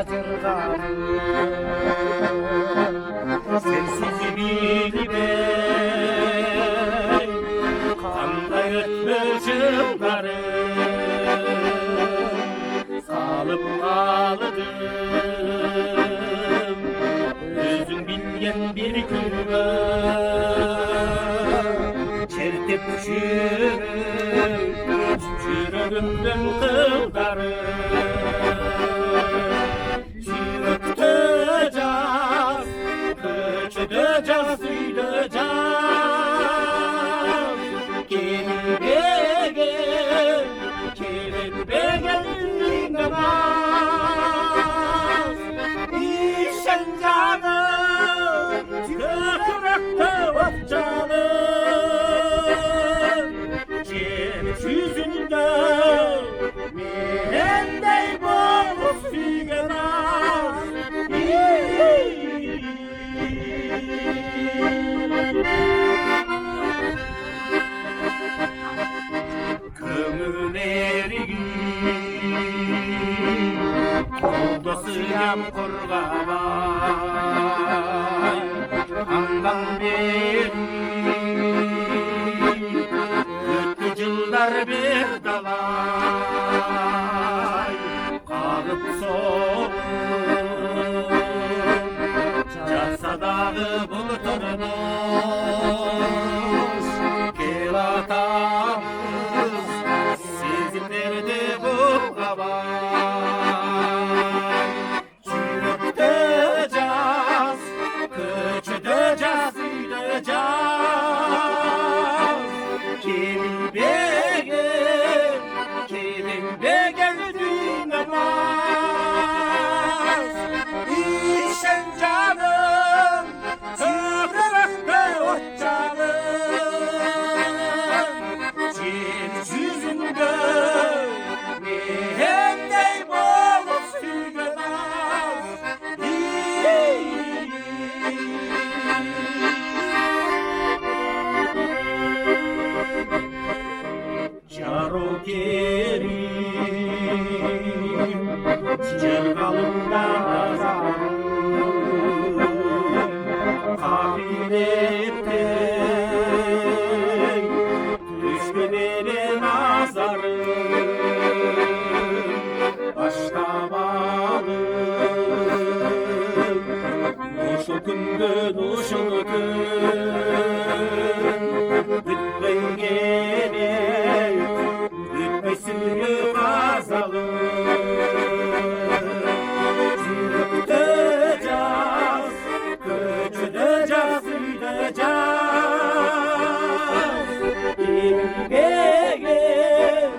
acırlarım. Sensiz bilmem kanda ötmüşümlerim. Salıp ağladım özün bilgen bir külme. Çertip çürüğümden kıldarım. Çürüteceğiz, köçüdeceğiz, süydeceğiz. Gelin begel, gelin begel dinlemez. İşen canım, kökürekte ot canım. Ceviz yüzünde, mendey boğuz figenaz. Kömür eriyim, koldasıyam kurgabay. Andan beri öttü yıllar bir dalay. Karıp soğuk çatsa dağı bulutunuz. Gel atamız sezimlerdi bu havay. Çürüteceğiz, köçüdeceğiz, süydeceğiz. Kimin begel, kimin begel dinlemez. İşen canım, sürekli ot canım. Ceviz yüzünde, mendey boğuz figenaz. Caro kerim, çırgalımda nazarım. Kabul ettim, düşmenine nazarım. Başta bağlım, uşu gündün, uşu gün. Gitmeyin gelin, gitmesin kazalım. Çürüteceğiz, köçüdeceğiz, süydeceğiz. Kimin begel,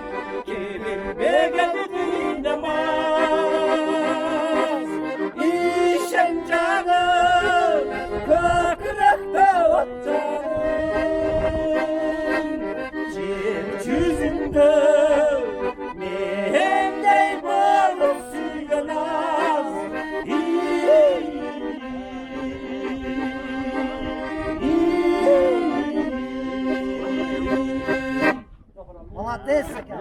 kimin begel dinlemez. İşen canım, kökürekte ot canım. Ceviz yüzünde, mendey boğuz figenaz. Молодец, Сакя.